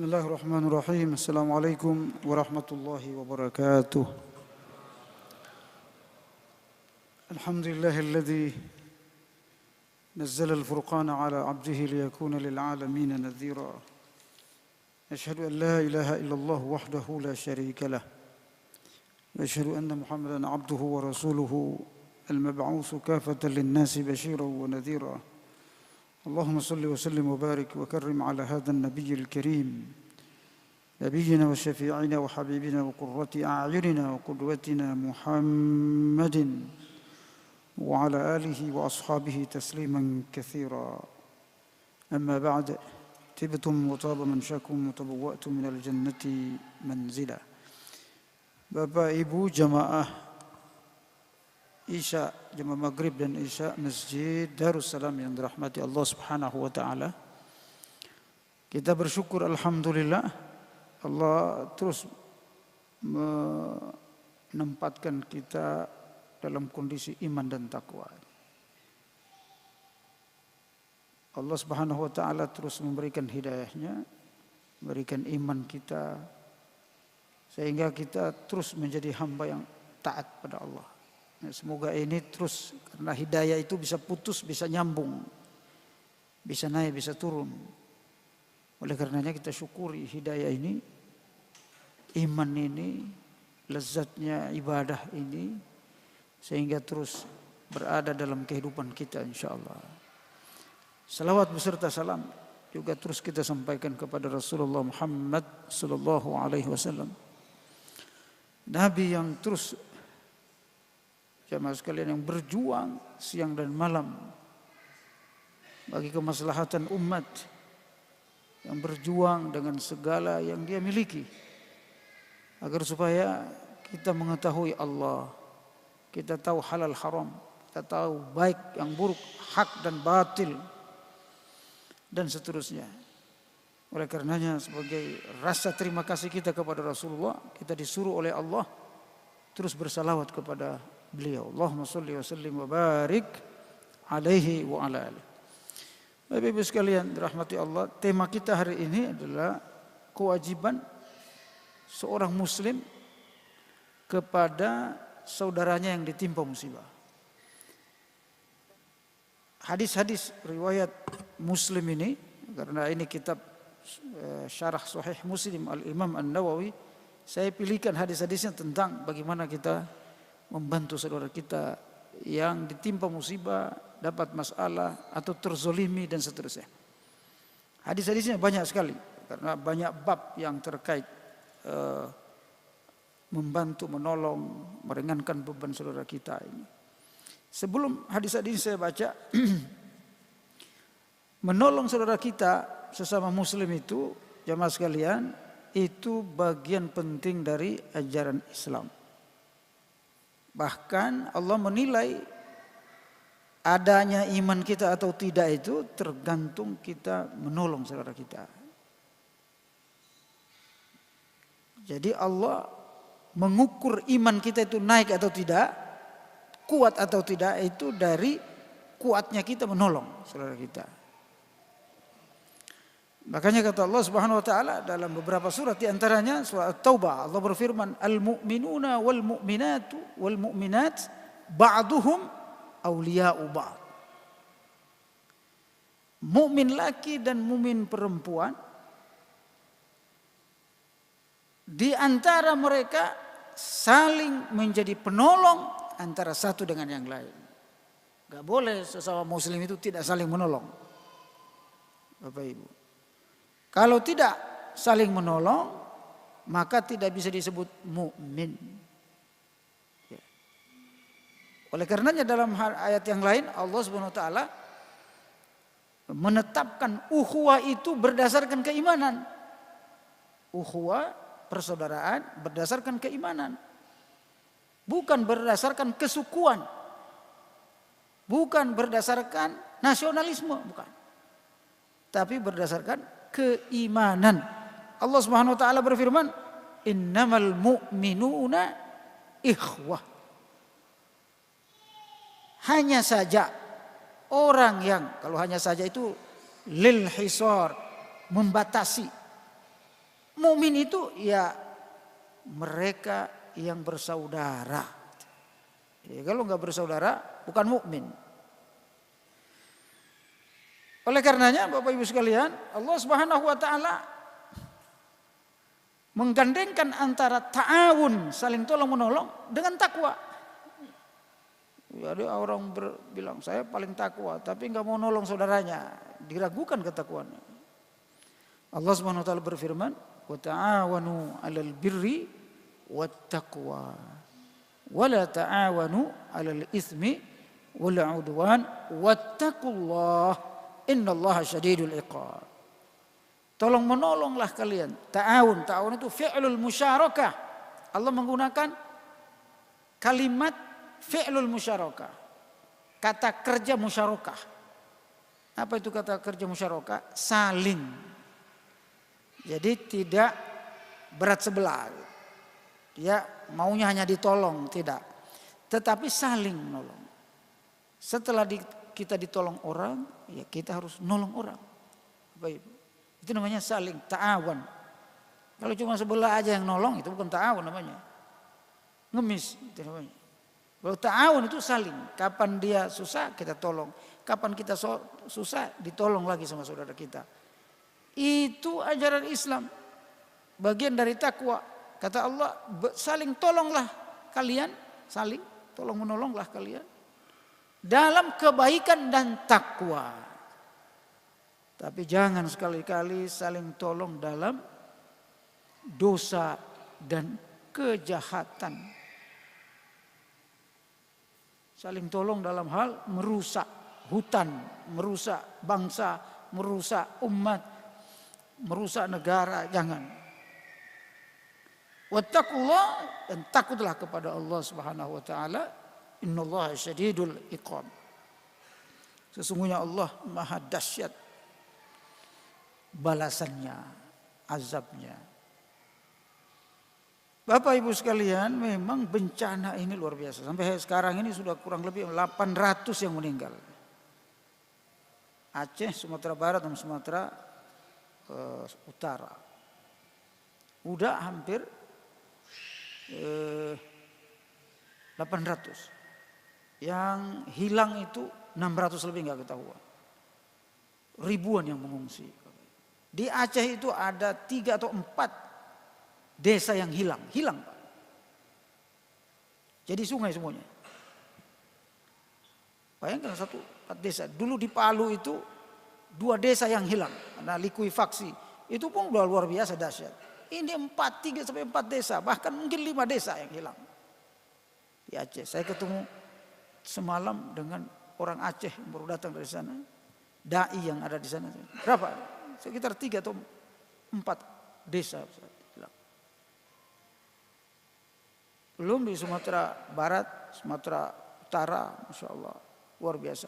Bismillahirrahmanirrahim. Assalamualaikum warahmatullahi wabarakatuh. Alhamdulillahilladzi nazzala al-furqana ala 'abdihi liyakuna lil 'alamin nadhira. Asyhadu an la ilaha illallah wahdahu la syarika lah. Wa asyhadu anna Muhammadan 'abduhu wa rasuluhu al-mab'utsu kafatan lin-nasi basyiran wa nadhira. اللهم صل وسلم وبارك وكرم على هذا النبي الكريم نبينا وشفيعنا وحبيبنا وقرة أعيننا وقدوتنا محمد وعلى آله وأصحابه تسليما كثيرا أما بعد تبتم وطاب منشاكم وتبوأتم من الجنة منزلا. Bapak Ibu jamaah Isya, jamaah Maghrib dan Isya Masjid Darussalam yang dirahmati Allah Subhanahu wa taala. Kita bersyukur alhamdulillah Allah terus menempatkan kita dalam kondisi iman dan takwa. Allah Subhanahu wa taala terus memberikan hidayahnya, memberikan iman kita sehingga kita terus menjadi hamba yang taat pada Allah. Semoga ini terus, karena hidayah itu bisa putus, bisa nyambung, bisa naik, bisa turun. Oleh karenanya kita syukuri hidayah ini, iman ini, lezatnya ibadah ini, sehingga terus berada dalam kehidupan kita insyaallah. Salawat beserta salam juga terus kita sampaikan kepada Rasulullah Muhammad sallallahu alaihi wasallam. Nabi yang terus, jamaah sekalian, yang berjuang siang dan malam bagi kemaslahatan umat, yang berjuang dengan segala yang dia miliki agar supaya kita mengetahui Allah, kita tahu halal haram, kita tahu baik yang buruk, hak dan batil dan seterusnya. Oleh karenanya sebagai rasa terima kasih kita kepada Rasulullah, kita disuruh oleh Allah terus bersalawat kepada beliau. Allahumma sholli wa sallim wa barik alaihi wa ala alihi. Bapak Ibu sekalian dirahmati Allah, tema kita hari ini adalah kewajiban seorang muslim kepada saudaranya yang ditimpa musibah. Hadis-hadis riwayat Muslim ini, karena ini kitab syarah Sahih Muslim Al-Imam An-Nawawi, saya pilihkan hadis-hadisnya tentang bagaimana kita membantu saudara kita yang ditimpa musibah, dapat masalah atau terzolimi dan seterusnya. Hadis-hadisnya banyak sekali karena banyak bab yang terkait membantu, menolong, meringankan beban saudara kita ini. Sebelum hadis-hadis saya baca, menolong saudara kita sesama muslim itu, jamaah sekalian, itu bagian penting dari ajaran Islam. Bahkan Allah menilai adanya iman kita atau tidak itu tergantung kita menolong saudara kita. Jadi Allah mengukur iman kita itu naik atau tidak, kuat atau tidak, itu dari kuatnya kita menolong saudara kita. Makanya kata Allah Subhanahu wa taala dalam beberapa surat, di antaranya surah At-Taubah, Allah berfirman, "Al-mu'minuna wal mu'minatu wal mu'minat ba'duhum awliya'u ba'd." Mukmin laki dan mukmin perempuan di antara mereka saling menjadi penolong antara satu dengan yang lain. Gak boleh sesama muslim itu tidak saling menolong, Bapak Ibu. Kalau tidak saling menolong, maka tidak bisa disebut mukmin. Ya. Oleh karenanya dalam ayat yang lain Allah Subhanahu wa taala menetapkan ukhuwah itu berdasarkan keimanan. Ukhuwah, persaudaraan berdasarkan keimanan. Bukan berdasarkan kesukuan. Bukan berdasarkan nasionalisme, bukan. Tapi berdasarkan keimanan. Allah Subhanahu wa taala berfirman, "Innamal mu'minuna ikhwah." Hanya saja orang yang, kalau hanya saja itu lil hisar, membatasi. Mukmin itu ya mereka yang bersaudara. Ya, kalau nggak bersaudara bukan mukmin. Oleh karenanya Bapak Ibu sekalian, Allah Subhanahu wa taala menggandengkan antara ta'awun, saling tolong menolong, dengan takwa. Ya, ada orang bilang saya paling takwa tapi nggak mau nolong saudaranya, diragukan ketakwaannya. Allah Subhanahu wa taala berfirman, "Wa ta'awanu 'alal birri wat taqwa wa la ta'awanu 'alal itsmi wal 'udwan wattaqullaha innallaha syadidul 'iqab." Tolong menolonglah kalian. Ta'awun, ta'awun itu fi'lul musyarakah. Allah menggunakan kalimat fi'lul musyarakah. Kata kerja musyarakah. Apa itu kata kerja musyarakah? Saling. Jadi tidak berat sebelah. Dia maunya hanya ditolong, tidak. Tetapi saling menolong. Setelah kita ditolong orang, ya kita harus nolong orang. Baik. Itu namanya saling ta'awan. Kalau cuma sebelah aja yang nolong, itu bukan ta'awan namanya. Ngemis itu namanya. Kalau ta'awan itu saling. Kapan dia susah kita tolong. Kapan kita susah ditolong lagi sama saudara kita. Itu ajaran Islam. Bagian dari takwa. Kata Allah, saling tolonglah kalian. Saling tolong menolonglah kalian. Dalam kebaikan dan takwa. Tapi jangan sekali-kali saling tolong dalam dosa dan kejahatan. Saling tolong dalam hal merusak hutan, merusak bangsa, merusak umat, merusak negara, jangan. Wattaqullah, dan takutlah kepada Allah Subhanahu wa taala. Innallaha syadidul iqab. Sesungguhnya Allah Maha dahsyat balasannya, azabnya. Bapak Ibu sekalian, memang bencana ini luar biasa. Sampai sekarang ini sudah kurang lebih 800 yang meninggal. Aceh, Sumatera Barat dan Sumatera Utara. Udah hampir 800. Yang hilang itu 600 lebih nggak ketahuan. Ribuan yang mengungsi. Di Aceh itu ada 3 atau 4 desa yang hilang Pak. Jadi sungai semuanya. Bayangkan 4 desa. Dulu di Palu itu 2 desa yang hilang karena likuifaksi. Itu pun udah luar biasa dahsyat. Ini 3 sampai 4 desa, bahkan mungkin 5 desa yang hilang di Aceh. Saya ketemu semalam dengan orang Aceh yang baru datang dari sana, dai yang ada di sana. Berapa? Sekitar 3 atau 4 desa. Belum di Sumatera Barat, Sumatera Utara, Masya Allah, luar biasa.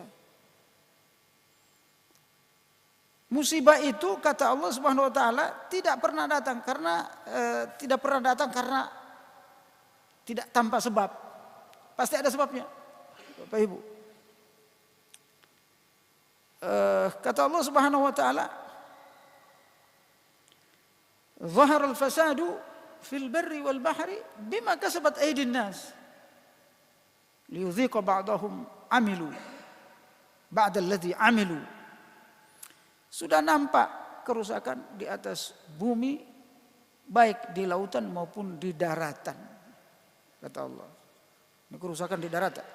Musibah itu kata Allah Subhanahu Wa Taala tidak pernah datang karena tidak tanpa sebab. Pasti ada sebabnya, Bapak Ibu. Kata Allah Subhanahu Wa Taala, Zahara al-fasadu fil barri wal bahri bima kasabat aydin nas liyudhiqa ba'dahum amilu ba'da alladhi amilu. Sudah nampak kerusakan di atas bumi, baik di lautan maupun di daratan, kata Allah. Ini kerusakan di daratan.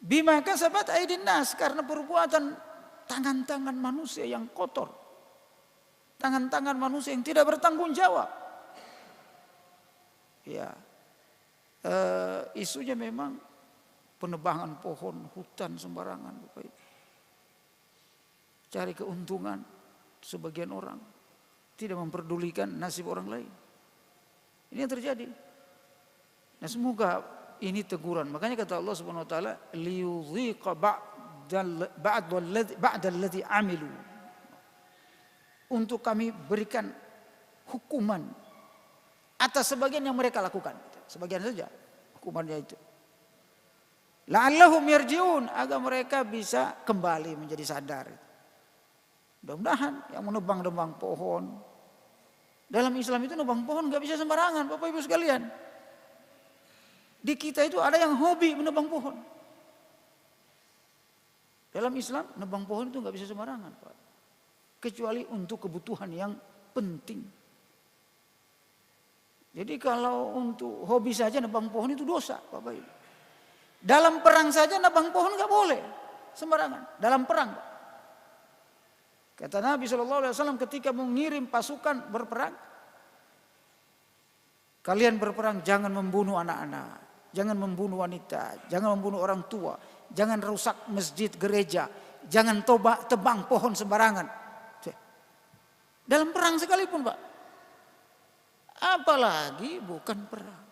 Bima kasabat aydin nas, karena perbuatan tangan-tangan manusia yang kotor. Tangan-tangan manusia yang tidak bertanggung jawab. Ya, isunya memang penebangan pohon, hutan sembarangan, Bapak Ibu. Cari keuntungan sebagian orang, tidak memperdulikan nasib orang lain. Ini yang terjadi. Nah, semoga ini teguran. Makanya kata Allah Subhanahu wa taala, liyudhiqa ba'dalladzi amilu. Untuk kami berikan hukuman atas sebagian yang mereka lakukan. Sebagian saja hukumannya itu. La'allahum yarji'un, agar mereka bisa kembali menjadi sadar. Mudah-mudahan yang menebang-nebang pohon. Dalam Islam itu nebang pohon nggak bisa sembarangan, Bapak Ibu sekalian. Di kita itu ada yang hobi menebang pohon. Dalam Islam nebang pohon itu nggak bisa sembarangan, Pak. Kecuali untuk kebutuhan yang penting. Jadi kalau untuk hobi saja nebang pohon itu dosa, Bapak Ibu. Dalam perang saja nebang pohon nggak boleh sembarangan. Dalam perang, Pak. Kata Nabi SAW ketika mengirim pasukan berperang, kalian berperang jangan membunuh anak-anak, jangan membunuh wanita, jangan membunuh orang tua, jangan rusak masjid gereja, jangan tebang pohon sembarangan. Dalam perang sekalipun, Pak. Apalagi bukan perang.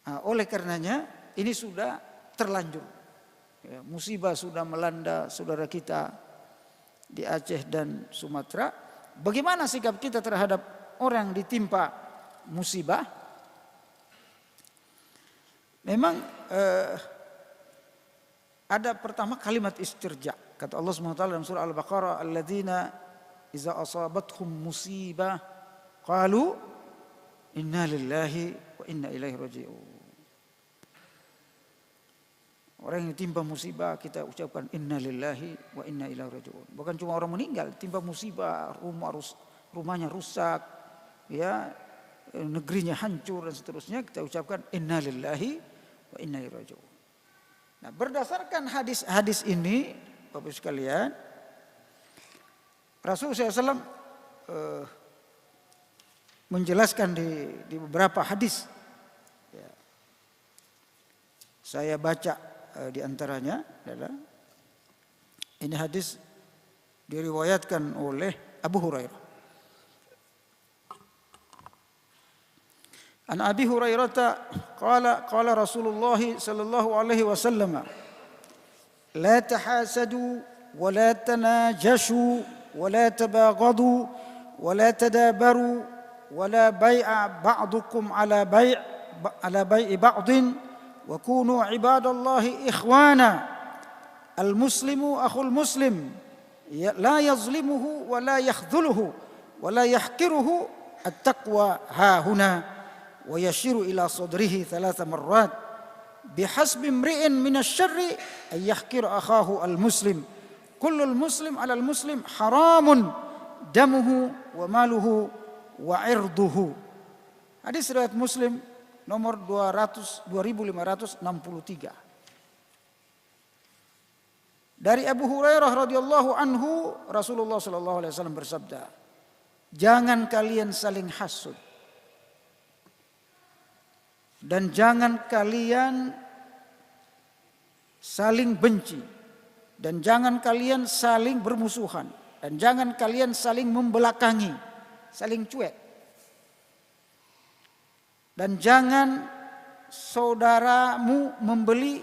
Nah, oleh karenanya ini sudah terlanjur. Ya, musibah sudah melanda saudara kita di Aceh dan Sumatera. Bagaimana sikap kita terhadap orang yang ditimpa musibah? Memang ada pertama kalimat istirja. Kata Allah SWT dalam surah Al-Baqarah, alladzina iza asabathum musibah qalu inna lillahi wa inna ilaihi raji'un. Orang yang ditimpa musibah kita ucapkan inna lillahi wa inna ilaihi raji'un. Bukan cuma orang meninggal, timpa musibah, rumahnya rusak, ya, negerinya hancur dan seterusnya, kita ucapkan inna lillahi wa inna ilaihi raji'un. Nah, berdasarkan hadis-hadis ini, Bapak Ibu sekalian, Rasulullah SAW menjelaskan di beberapa hadis. Ya. Saya baca di antaranya adalah ini hadis diriwayatkan oleh Abu Hurairah. An Abi Hurairah qala Rasulullah sallallahu alaihi wasallam la tahasadu wa la tanajashu wa la tabaghadu wa la tadabaru wa la bai'a ba'dukum ala bai'i ba'din wa kunu ibadallahi ikhwana al-muslimu akhul muslim la yazlimuhu wa la yakhdhuluhu wa la yahqiruhu at-taqwa hahuna wa yashiru ila sadrihi 3 marrat bihasbi imri'in minasy-syarri ay yahqira akhahu al-muslim kullul muslim 'alal muslim haramun damuhu wa maluhu wa 'irduhu. Hadis riwayat Muslim nomor 2563. Dari Abu Hurairah radhiyallahu anhu, Rasulullah sallallahu alaihi wasallam bersabda, "Jangan kalian saling hasud dan jangan kalian saling benci dan jangan kalian saling bermusuhan dan jangan kalian saling membelakangi, saling cuek. Dan jangan saudaramu membeli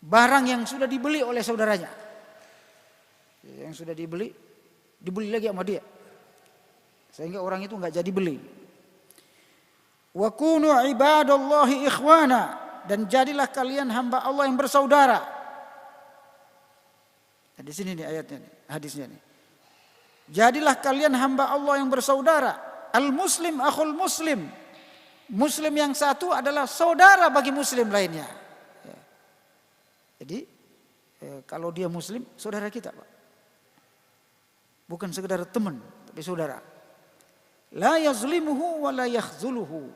barang yang sudah dibeli oleh saudaranya. Yang sudah dibeli lagi sama dia. Sehingga orang itu enggak jadi beli. Wa kunu ibadallahi ikhwana, dan jadilah kalian hamba Allah yang bersaudara. Nah, di sini nih ayatnya nih, hadisnya nih. Jadilah kalian hamba Allah yang bersaudara. Al-muslim akhul muslim. Muslim yang satu adalah saudara bagi muslim lainnya. Ya. Jadi kalau dia muslim, saudara kita, Pak. Bukan sekedar teman, tapi saudara. La yazlimuhu wa la yakhzuluhu.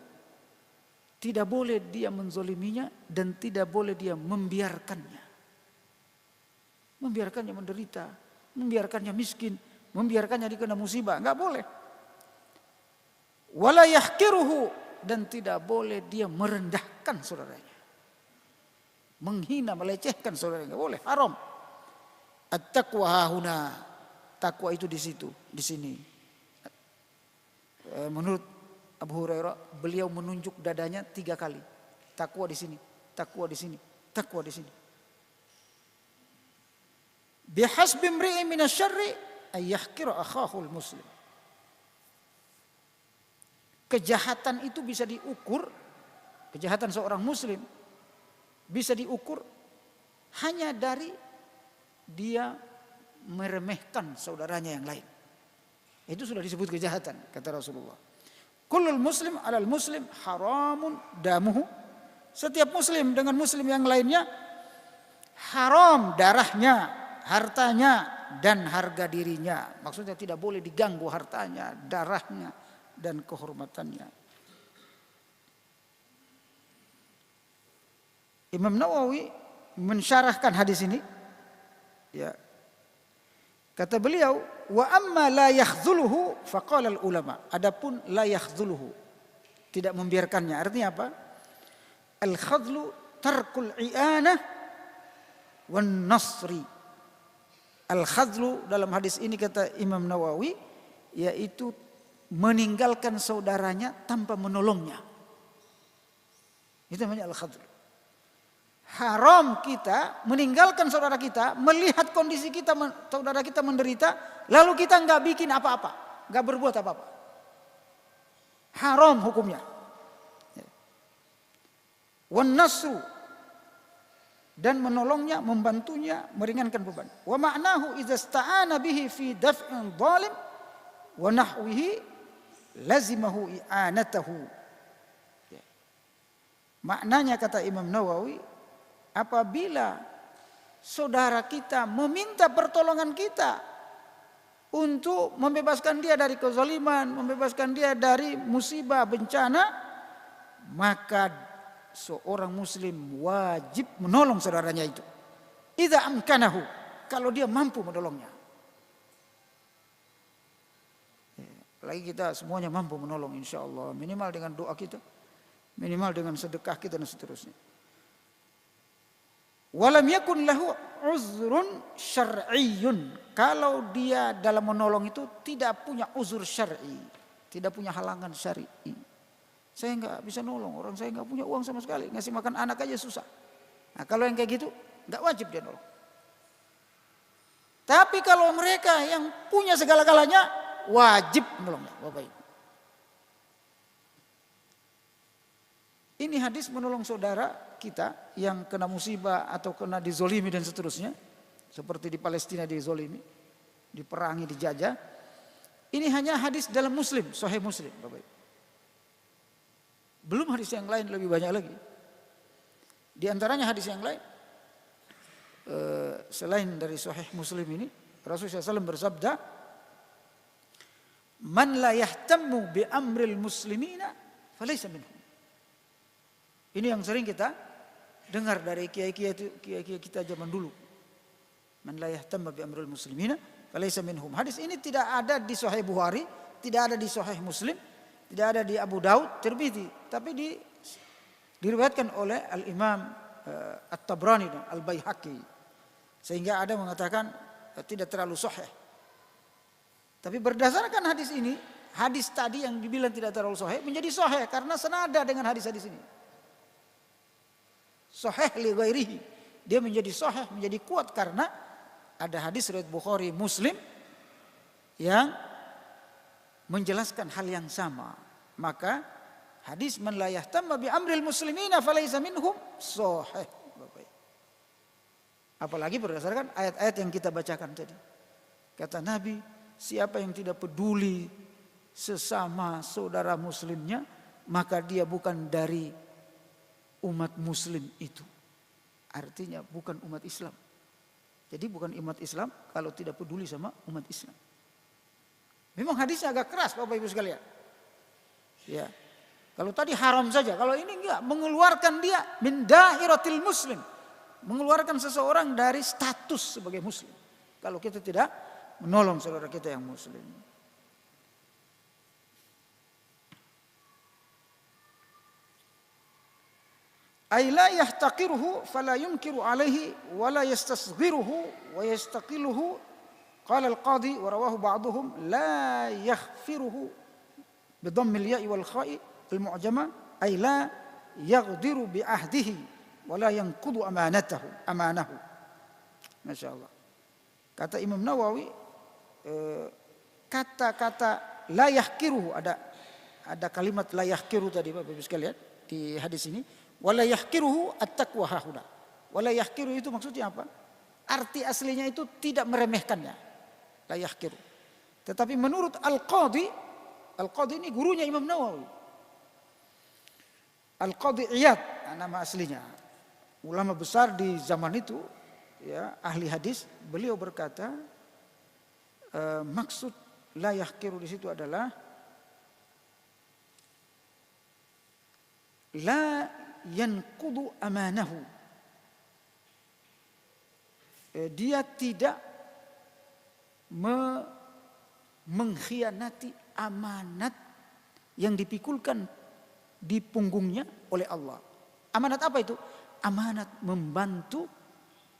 Tidak boleh dia menzoliminya dan tidak boleh dia membiarkannya. Membiarkannya menderita, membiarkannya miskin, membiarkannya dikena musibah, enggak boleh. Wala yahqiruhu, dan tidak boleh dia merendahkan saudaranya. Menghina, melecehkan saudaranya, enggak boleh, haram. At-taqwa hahuna, takwa itu di situ, di sini. Menurut Abu Hurairah, beliau menunjuk dadanya 3 kali. Takwa di sini, takwa di sini, takwa di sini. Bihasbi imri'in minasyarri ay yahqira akhahul muslim. Kejahatan itu bisa diukur, kejahatan seorang muslim bisa diukur hanya dari dia meremehkan saudaranya yang lain. Itu sudah disebut kejahatan, kata Rasulullah. Kullul muslim alal muslim haramun damuhu. Setiap muslim dengan muslim yang lainnya haram darahnya, hartanya, dan harga dirinya. Maksudnya tidak boleh diganggu hartanya, darahnya, dan kehormatannya. Imam Nawawi mensyarahkan hadis ini. Ya. Kata beliau, wa amma la yakhzuluhu faqala al ulama. Adapun la yakhzuluhu, tidak membiarkannya. Artinya apa? Al khadlu tarkul i'anah wan nasri. Al khadlu dalam hadis ini kata Imam Nawawi yaitu meninggalkan saudaranya tanpa menolongnya. Itu namanya al khadlu. Haram kita meninggalkan saudara kita, melihat kondisi kita, saudara kita menderita, lalu kita nggak bikin apa-apa, nggak berbuat apa-apa. Haram hukumnya. Wan nasru, dan menolongnya, membantunya, meringankan beban. Wa ma'nahu idza sta'ana bihi fi daf'in dhalim wa nahwihi lazimahu i'anatahu. Maknanya kata Imam Nawawi, apabila saudara kita meminta pertolongan kita untuk membebaskan dia dari kezaliman, membebaskan dia dari musibah, bencana, maka seorang muslim wajib menolong saudaranya itu. Idza amkanahu, kalau dia mampu menolongnya. Lagi kita semuanya mampu menolong insyaallah, minimal dengan doa kita, minimal dengan sedekah kita dan seterusnya. Walam yakun lahu uzrun syar'iyyun, kalau dia dalam menolong itu tidak punya uzur syar'i, tidak punya halangan syar'i. Saya enggak bisa nolong, orang saya enggak punya uang sama sekali, ngasih makan anak aja susah. Nah, kalau yang kayak gitu enggak wajib dia nolong. Tapi kalau mereka yang punya segala-galanya wajib menolong, Bapak Ibu. Ini hadis menolong saudara kita yang kena musibah atau kena dizolimi dan seterusnya. Seperti di Palestina dizolimi, diperangi, dijajah. Ini hanya hadis dalam Muslim, Sahih Muslim, Bapak Ibu. Belum hadis yang lain lebih banyak lagi. Di antaranya hadis yang lain, selain dari Sahih Muslim ini, Rasulullah SAW bersabda, "Man la yahtammu bi amril muslimina falaysa minhum." Ini yang sering kita dengar dari kiai-kiai kita zaman dulu. Man la yahtammu bi amril muslimina falaysa minhum. Hadis ini tidak ada di Sahih Bukhari, tidak ada di Sahih Muslim, tidak ada di Abu Daud, Tirmidzi, tapi diriwayatkan oleh Al-Imam At-Tabrani dan Al-Baihaqi. Sehingga ada mengatakan tidak terlalu sahih. Tapi berdasarkan hadis ini, hadis tadi yang dibilang tidak terlalu sahih menjadi sahih karena senada dengan hadis-hadis ini. Sahih li ghairihi. Dia menjadi sahih, menjadi kuat karena ada hadis riwayat Bukhari, Muslim yang menjelaskan hal yang sama. Maka hadis man la yahtamma bi amril muslimina falaysa minhum sahih. Apalagi berdasarkan ayat-ayat yang kita bacakan tadi. Kata Nabi, siapa yang tidak peduli sesama saudara muslimnya, maka dia bukan dari umat muslim itu. Artinya bukan umat Islam. Jadi bukan umat Islam kalau tidak peduli sama umat Islam. Memang hadisnya agak keras Bapak Ibu sekalian. Ya. Kalau tadi haram saja, kalau ini enggak, mengeluarkan dia min dairatil muslim. Mengeluarkan seseorang dari status sebagai muslim. Kalau kita tidak menolong saudara kita yang muslim. Ay la yahtaqiruhu fala yunkiru alaihi wa la yastasghiruhu wa yastaqiluhu. Qala al-qadi wa rawahu ba'duhum la yaghfiruhu bi dhammil ya'i wal kha'i al-mu'jama ay la yaghdiru bi ahdihi wa la yanqudu amanahu. Masyaallah. Kata Imam Nawawi, kata-kata la yahqiruhu, ada kalimat la yahqiru tadi Bapak Ibu sekalian di hadis ini. Wala yahqiruhu at-taqwa hahuna. Wala yahqiru itu maksudnya apa? Arti aslinya itu tidak meremehkannya. La yahqiru. Tetapi menurut Al-Qadhi ini gurunya Imam Nawawi. Al-Qadhi Iyad nama aslinya. Ulama besar di zaman itu, ya, ahli hadis, beliau berkata maksud la yahqiru di situ adalah la yanqudu amanahu. Dia tidak mengkhianati amanat yang dipikulkan di punggungnya oleh Allah. Amanat apa itu? Amanat membantu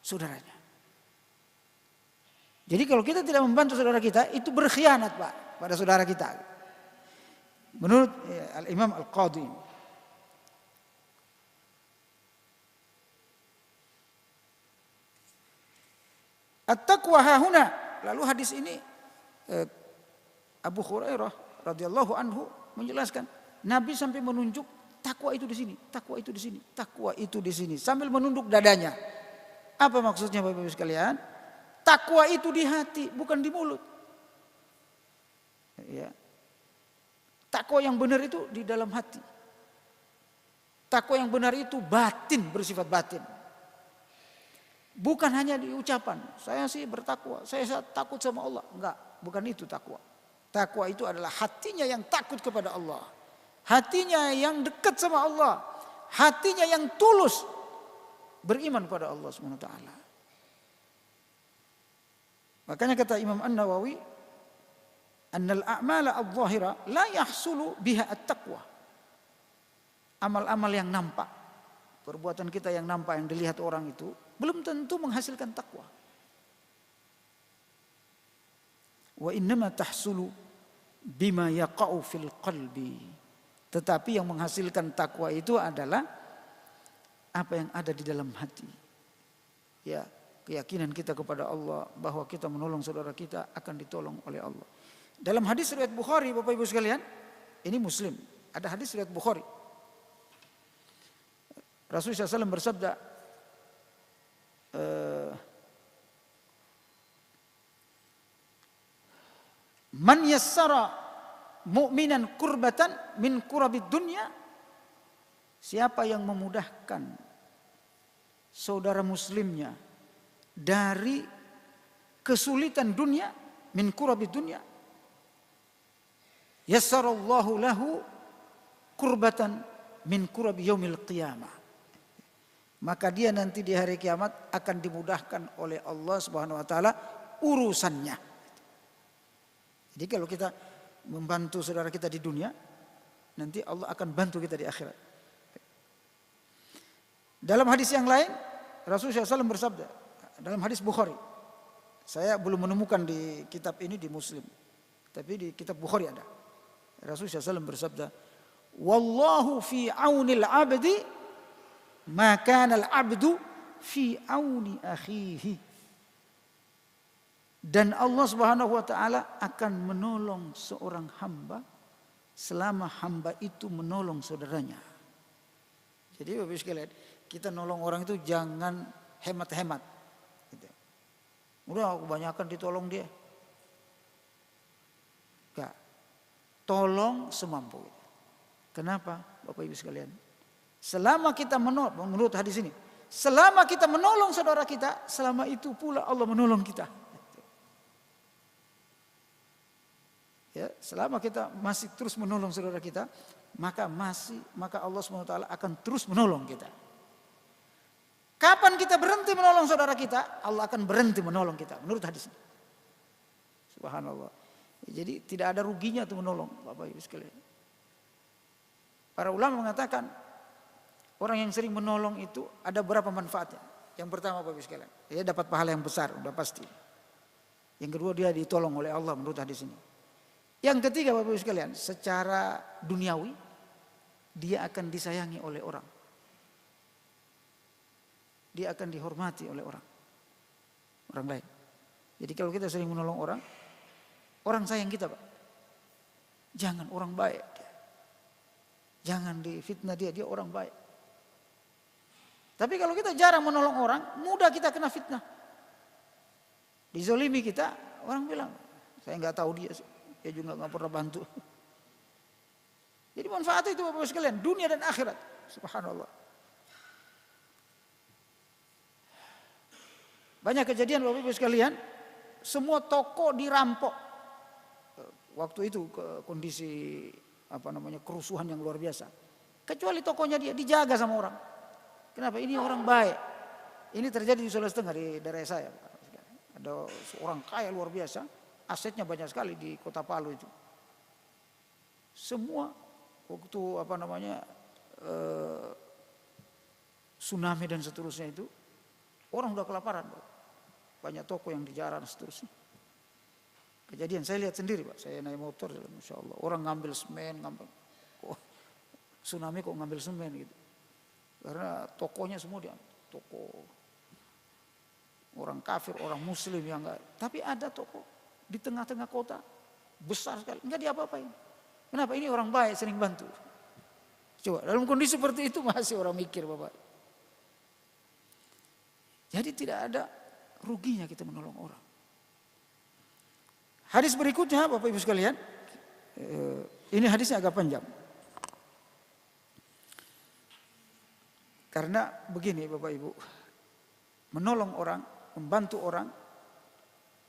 saudaranya. Jadi kalau kita tidak membantu saudara kita, itu berkhianat, Pak, pada saudara kita. Menurut Al-Imam Al-Qadhi. At-taqwa hahuna. Lalu hadis ini Abu Hurairah radhiyallahu anhu menjelaskan, Nabi sampai menunjuk takwa itu di sini, takwa itu di sini, takwa itu di sini, sambil menunduk dadanya. Apa maksudnya Bapak Ibu sekalian? Takwa itu di hati, bukan di mulut. Ya. Takwa yang benar itu di dalam hati. Takwa yang benar itu batin, bersifat batin. Bukan hanya di ucapan, saya sih bertakwa, saya takut sama Allah. Enggak, bukan itu takwa. Takwa itu adalah hatinya yang takut kepada Allah. Hatinya yang dekat sama Allah. Hatinya yang tulus beriman kepada Allah SWT. Makanya kata Imam An-Nawawi, annal a'mala adh-dhahira la yahsulu biha at-taqwa. Amal-amal yang nampak, perbuatan kita yang nampak, yang dilihat orang itu belum tentu menghasilkan takwa. Wa innama tahsulu bima yaqa'u fil qalbi. Tetapi yang menghasilkan takwa itu adalah apa yang ada di dalam hati. Ya, keyakinan kita kepada Allah bahwa kita menolong saudara kita akan ditolong oleh Allah. Dalam hadis riwayat Bukhari, Bapak Ibu sekalian, ini Muslim, ada hadis riwayat Bukhari. Rasulullah SAW bersabda, man yassara mu'minan kurbatan min kurabid dunya, siapa yang memudahkan saudara muslimnya dari kesulitan dunia, min kurabid dunya, yassarallahu lahu kurbatan min kurabi yaumil qiyamah, maka dia nanti di hari kiamat akan dimudahkan oleh Allah Subhanahu wa taala urusannya. Jadi kalau kita membantu saudara kita di dunia, nanti Allah akan bantu kita di akhirat. Dalam hadis yang lain, Rasulullah SAW bersabda, dalam hadis Bukhari, saya belum menemukan di kitab ini di Muslim, tapi di kitab Bukhari ada. Rasulullah SAW bersabda, wallahu fi aunil abdi ma kana al-abdu fi auni akhihi. Dan Allah Subhanahu wa taala akan menolong seorang hamba selama hamba itu menolong saudaranya. Jadi Bapak Ibu sekalian, kita nolong orang itu jangan hemat-hemat. Gitu. Udah kebanyakan ditolong dia. Enggak. Tolong semampu. Kenapa Bapak Ibu sekalian? Selama kita menolong, menurut hadis ini, selama kita menolong saudara kita, selama itu pula Allah menolong kita. Ya, selama kita masih terus menolong saudara kita, maka Allah SWT akan terus menolong kita. Kapan kita berhenti menolong saudara kita, Allah akan berhenti menolong kita, menurut hadis ini. Subhanallah. Jadi tidak ada ruginya untuk menolong, Bapak Ibu sekalian. Para ulama mengatakan orang yang sering menolong itu ada beberapa manfaatnya. Yang pertama Bapak Ibu sekalian, dia dapat pahala yang besar, udah pasti. Yang kedua dia ditolong oleh Allah menurut hadis ini. Yang ketiga Bapak Ibu sekalian, secara duniawi dia akan disayangi oleh orang. Dia akan dihormati oleh orang lain. Jadi kalau kita sering menolong orang sayang kita, Pak. Jangan orang baik dia. Jangan difitnah dia orang baik. Tapi kalau kita jarang menolong orang, mudah kita kena fitnah. Dizolimi kita, orang bilang, saya nggak tahu dia sih, dia juga nggak pernah bantu. Jadi manfaat itu Bapak sekalian, dunia dan akhirat. Subhanallah. Banyak kejadian Bapak sekalian, semua toko dirampok. Waktu itu kondisi kerusuhan yang luar biasa. Kecuali tokonya dia dijaga sama orang. Kenapa? Ini orang baik. Ini terjadi di Sulawesi Tengah, di daerah saya. Ada seorang kaya luar biasa, asetnya banyak sekali di kota Palu itu. Semua waktu tsunami dan seterusnya itu, orang udah kelaparan. Banyak toko yang dijarah dan seterusnya. Kejadian saya lihat sendiri Pak, saya naik motor, Masya Allah. Orang ngambil semen, tsunami kok ngambil semen gitu. Karena tokonya semua dia, toko orang kafir, orang muslim yang enggak. Tapi ada toko di tengah-tengah kota, besar sekali, enggak diapa-apain. Kenapa? Ini orang baik, sering bantu. Coba, dalam kondisi seperti itu masih orang mikir Bapak. Jadi tidak ada ruginya kita menolong orang. Hadis berikutnya Bapak Ibu sekalian, ini hadisnya agak panjang. Karena begini Bapak Ibu, menolong orang, membantu orang,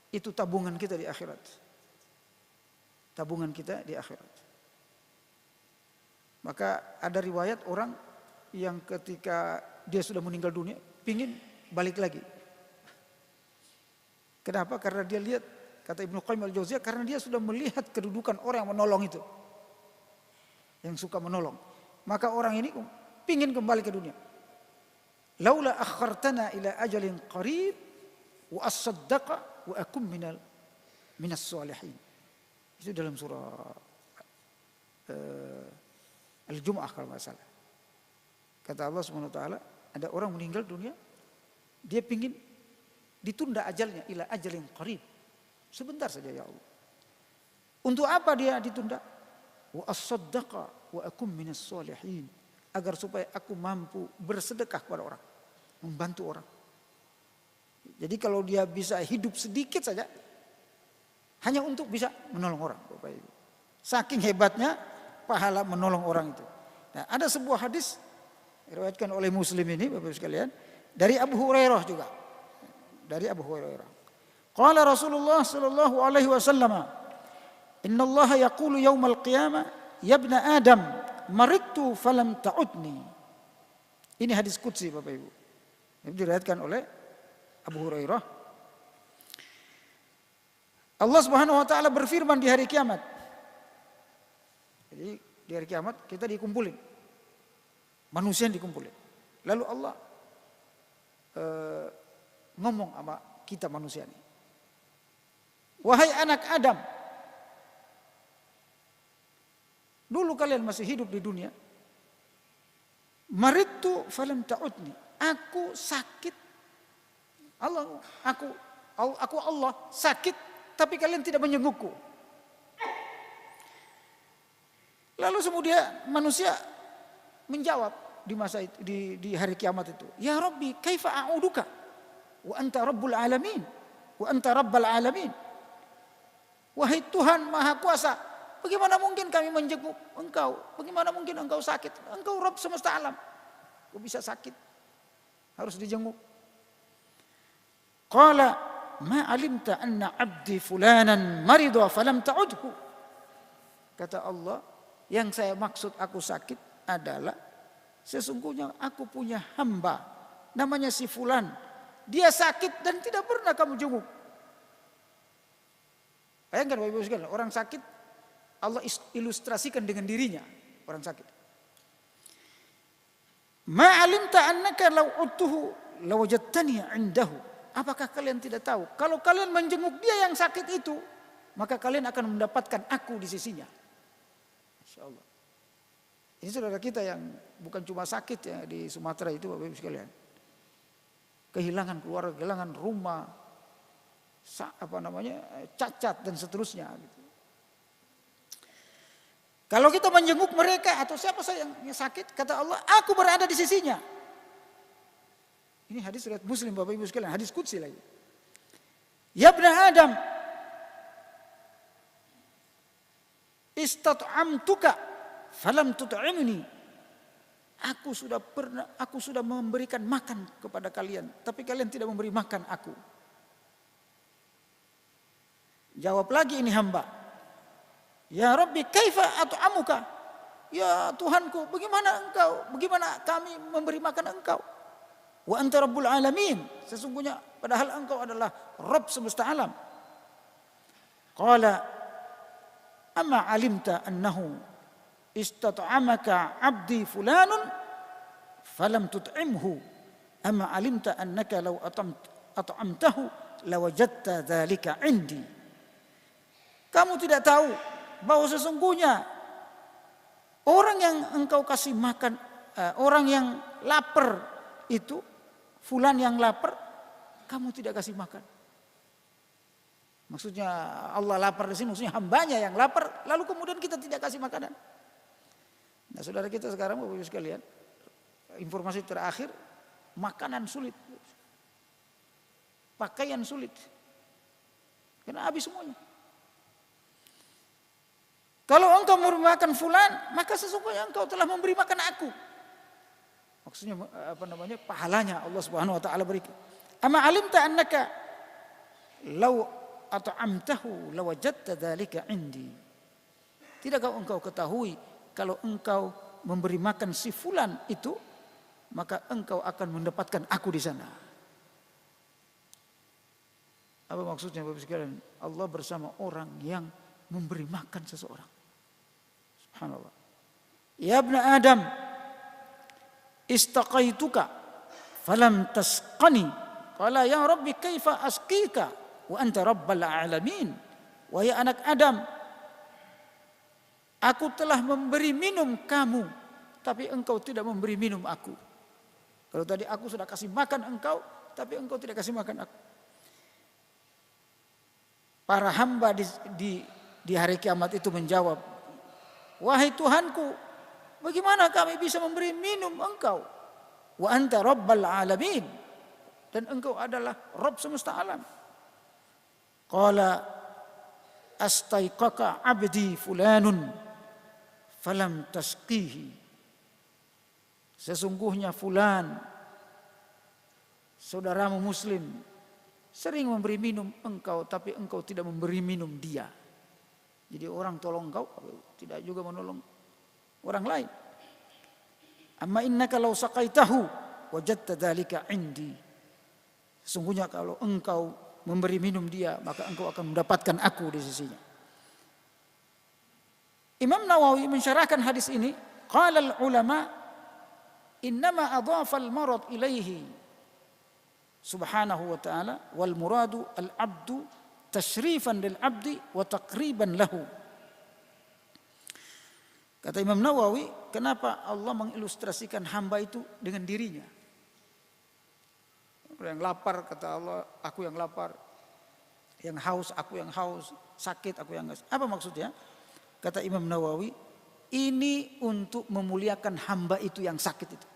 itu tabungan kita di akhirat. Tabungan kita di akhirat. Maka ada riwayat orang yang ketika dia sudah meninggal dunia, pingin balik lagi. Kenapa? Karena dia lihat, kata Ibnu Qayyim al-Jauziyah, karena dia sudah melihat kedudukan orang yang menolong itu. Yang suka menolong. Maka orang ini pingin kembali ke dunia. Laula akhartana ila ajalin qarib wa as-saddaqa wa akum minas salihin. Itu dalam surah Al-Jumu'ah kalau enggak salah. Kata Allah Subhanahu wa taala, ada orang meninggal dunia, dia pingin ditunda ajalnya ila ajalin qarib. Sebentar saja ya Allah. Untuk apa dia ditunda? Wa as-saddaqa wa akum minas salihin. Agar supaya aku mampu bersedekah kepada orang, membantu orang. Jadi kalau dia bisa hidup sedikit saja, hanya untuk bisa menolong orang, Bapak Ibu. Saking hebatnya pahala menolong orang itu. Nah, ada sebuah hadis diriwayatkan oleh Muslim ini, Bapak Ibu sekalian, dari Abu Hurairah juga. Dari Abu Hurairah. Qala Rasulullah sallallahu alaihi wasallam, "Inna Allah yaqulu yaumal qiyamah, ya ibna Adam, maridtu falam ta'udni." Ini hadis qudsi Bapak Ibu. Ini diriwayatkan oleh Abu Hurairah. Allah Subhanahu wa taala berfirman di hari kiamat. Jadi di hari kiamat kita dikumpulin. Manusia yang dikumpulin. Lalu Allah ngomong sama kita manusia ini. Wahai anak Adam, dulu kalian masih hidup di dunia. Maridtu falam ta'udni. Aku sakit. Aku Allah sakit, tapi kalian tidak menjengukku. Lalu kemudian manusia menjawab di masa itu, di hari kiamat itu, ya Rabbi, kaifa a'uduka wa anta rabbul alamin wa anta rabbal alamin. Wahai Tuhan Maha Kuasa, bagaimana mungkin kami menjenguk Engkau? Bagaimana mungkin Engkau sakit? Engkau Rabb semesta alam. Kau bisa sakit? Harus dijenguk. Qala ma alimta anna abdi fulanan marida falam ta'udhu. Kata Allah, yang saya maksud aku sakit adalah sesungguhnya aku punya hamba namanya si fulan. Dia sakit dan tidak pernah kamu jenguk. Bayangkan Bapak Ibu sekalian, orang sakit Allah ilustrasikan dengan dirinya, orang sakit. Ma alimta annaka law udtuhu lawajadtani 'indahu. Apakah kalian tidak tahu kalau kalian menjenguk dia yang sakit itu, maka kalian akan mendapatkan aku di sisinya. Insyaallah. Ini saudara kita yang bukan cuma sakit ya di Sumatera itu Bapak Ibu sekalian. Kehilangan keluarga, kehilangan rumah, cacat dan seterusnya gitu. Kalau kita menjenguk mereka atau siapa saja yang sakit, kata Allah, aku berada di sisinya. Ini hadis riwayat Muslim Bapak Ibu sekalian, hadis qudsi lagi. Ya ibn Adam, istat'amtuka falam tut'imni. Aku sudah memberikan makan kepada kalian, tapi kalian tidak memberi makan aku. Jawab lagi ini hamba, ya Rabbi kaifa at'amuka? Ya Tuhanku, bagaimana kami memberi makan engkau? Wa anta rabbul alamin, sesungguhnya padahal engkau adalah Rabb semesta alam. Qala amma alimta annahu istat'amaka 'abdi fulanun falam tut'imhu, amma alimta annaka law at'amtahu lawajadta dzalika 'indi. Kamu tidak tahu bahwa sesungguhnya orang yang engkau kasih makan, orang yang lapar itu, fulan yang lapar, kamu tidak kasih makan. Maksudnya Allah lapar di sini, maksudnya hambanya yang lapar, lalu kemudian kita tidak kasih makanan. Nah saudara kita sekarang Bapak Ibu sekalian, informasi terakhir, makanan sulit, pakaian sulit, karena habis semuanya. Kalau engkau memberi makan fulan, maka sesungguhnya engkau telah memberi makan aku. Maksudnya pahalanya Allah Subhanahu wa taala berikan. Ama alimta annaka law at'amtahu lawajadta dzalika 'indi. Tidakkah engkau ketahui kalau engkau memberi makan si fulan itu, maka engkau akan mendapatkan aku di sana. Apa maksudnya Bapak sekalian? Allah bersama orang yang memberi makan seseorang. Subhanallah. Ya ibn Adam, istaqaituka falam tasqani. Qala ya Rabbi kaifa asqika wa anta rabbal alamin. Wahai anak Adam, aku telah memberi minum kamu, tapi engkau tidak memberi minum aku. Kalau tadi aku sudah kasih makan engkau, tapi engkau tidak kasih makan aku. Para hamba di hari kiamat itu menjawab, wahai Tuhanku, bagaimana kami bisa memberi minum engkau? Wa anta rabbal alamin, dan engkau adalah Rabb semesta alam. Qala astaiqaka abdi fulanun falam tasqihi. Sesungguhnya fulan, saudaramu muslim, sering memberi minum engkau, tapi engkau tidak memberi minum dia. Jadi orang tolong engkau, tidak juga menolong orang lain. Amma innaka law saqaitahu wajadta dzalika 'indi. Sesungguhnya kalau engkau memberi minum dia, maka engkau akan mendapatkan aku di sisinya. Imam Nawawi mensyarahkan hadis ini, qala al-ulama innama adhafa al-marad ilaihi subhanahu wa ta'ala wal muradu al-'abdu tasyrifan lil 'abdi wa taqriban lahu. Kata Imam Nawawi, kenapa Allah mengilustrasikan hamba itu dengan dirinya? Yang lapar kata Allah, aku yang lapar. Yang haus, aku yang haus. Sakit, aku yang sakit. Apa maksudnya? Kata Imam Nawawi, ini untuk memuliakan hamba itu yang sakit itu.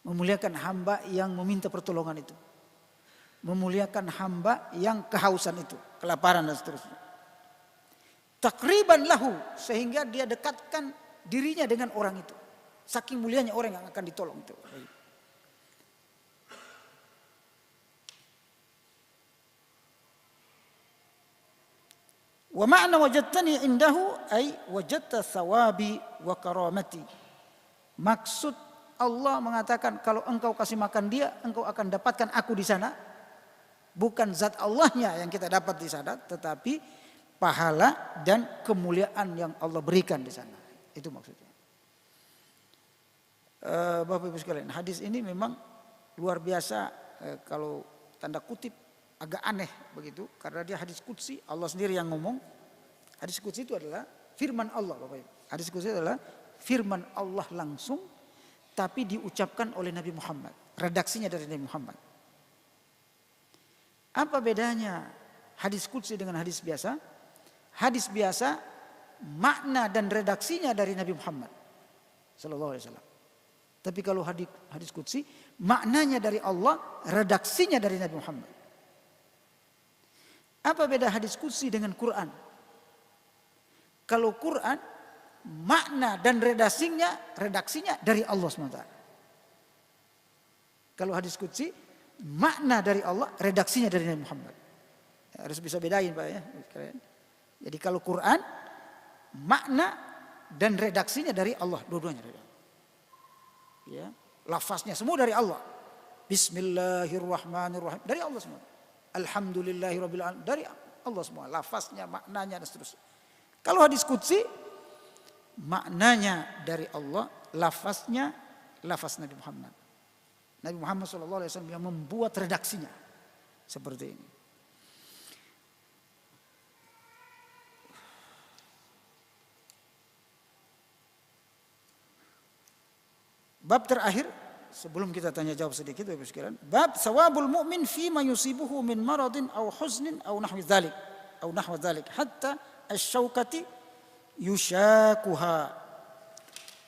Memuliakan hamba yang meminta pertolongan itu. Memuliakan hamba yang kehausan itu, kelaparan dan seterusnya. Takriban lahu, sehingga dia dekatkan dirinya dengan orang itu. Saking mulianya orang yang akan ditolong itu. Wa ma'na wajadtani indahu ay wajadta thawabi wa karamati. Maksud Allah mengatakan kalau engkau kasih makan dia, engkau akan dapatkan aku di sana. Bukan zat Allahnya yang kita dapat di sana, tetapi pahala dan kemuliaan yang Allah berikan di sana. Itu maksudnya. Bapak Ibu sekalian, hadis ini memang luar biasa, kalau tanda kutip agak aneh begitu, karena dia hadis qudsi, Allah sendiri yang ngomong. Hadis qudsi itu adalah firman Allah, Bapak Ibu. Hadis qudsi adalah firman Allah langsung, tapi diucapkan oleh Nabi Muhammad. Redaksinya dari Nabi Muhammad. Apa bedanya hadis qudsi dengan hadis biasa? Hadis biasa makna dan redaksinya dari Nabi Muhammad sallallahu alaihi wasallam. Tapi kalau hadis qudsi, maknanya dari Allah, redaksinya dari Nabi Muhammad. Apa beda hadis qudsi dengan Quran? Kalau Quran, makna dan redaksinya dari Allah SWT. Kalau hadis qudsi, makna dari Allah, redaksinya dari Nabi Muhammad. Ya, harus bisa bedain Pak ya. Jadi kalau Quran, makna dan redaksinya dari Allah, dua-duanya dari Allah. Ya, lafaznya semua dari Allah. Bismillahirrahmanirrahim, dari Allah semua. Alhamdulillahirabbil alamin, dari Allah semua, lafaznya, maknanya dan seterusnya. Kalau hadis qudsi, maknanya dari Allah, lafaznya lafaz Nabi Muhammad. Nabi Muhammad SAW yang membuat redaksinya seperti ini. Bab terakhir sebelum kita tanya jawab sedikit Bapak sekalian, bab sawabul mu'min fi ma yusibuhu min maradin aw huznin aw nahwi dzalik hatta asy-syaukati yushakuha.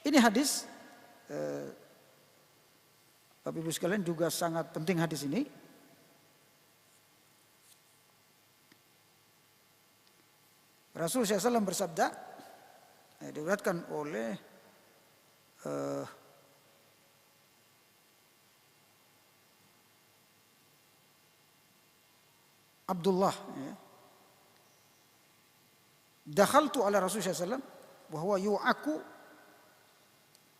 Ini hadis Bapak Ibu sekalian juga sangat penting hadis ini. Rasulullah SAW bersabda, diriwayatkan oleh Abdullah, ya. Dakhaltu ala Rasulullah SAW wa huwa yu'aku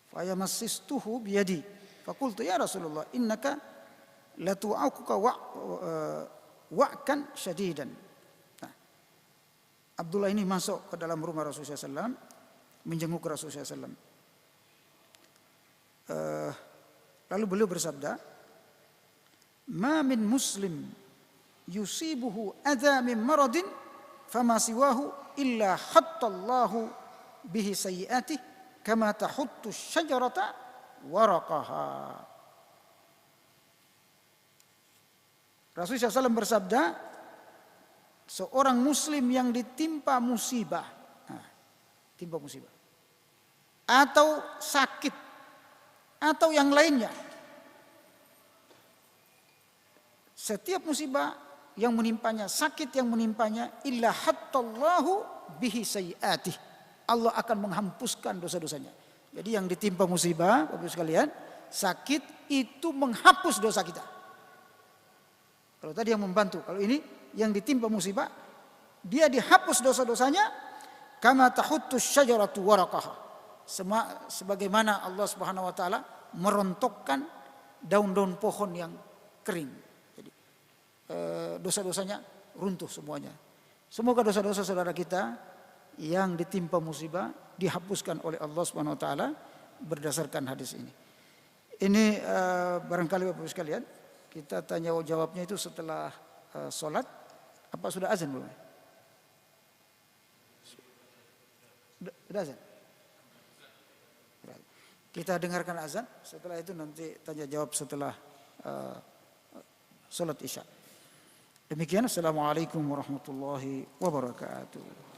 fa yamassistuhu biyadi. Faqultu ya Rasulullah innaka la tu'akuka wa'kan syadidan. Nah, Abdullah ini masuk ke dalam rumah Rasulullah SAW, menjenguk Rasulullah SAW. Lalu beliau bersabda, ma min muslim yusibuhu adza min maradin fama siwahu illa hattallahu bihi sayyi'atih kama tahuttu syajarata waraqaha. Rasulullah SAW bersabda, seorang muslim yang ditimpa musibah, timpa musibah atau sakit atau yang lainnya, setiap musibah yang menimpanya, sakit yang menimpanya, illa hattallahu bihi sayyi'atih, Allah akan menghapuskan dosa-dosanya. Jadi yang ditimpa musibah, Bapak sekalian, sakit itu menghapus dosa kita. Kalau tadi yang membantu, kalau ini yang ditimpa musibah, dia dihapus dosa-dosanya, kama tahuttu syajaratu waraqaha, sebagaimana Allah Subhanahu wa taala merontokkan daun-daun pohon yang kering. Dosa-dosanya runtuh semuanya. Semoga dosa-dosa saudara kita yang ditimpa musibah dihapuskan oleh Allah Subhanahu wa taala berdasarkan hadis ini. Ini barangkali Bapak sekalian, kita tanya jawabnya itu setelah salat. Apa sudah azan belum? Sudah azan. Kita dengarkan azan, setelah itu nanti tanya jawab setelah salat Isya. Demikian, assalamualaikum warahmatullahi wabarakatuh.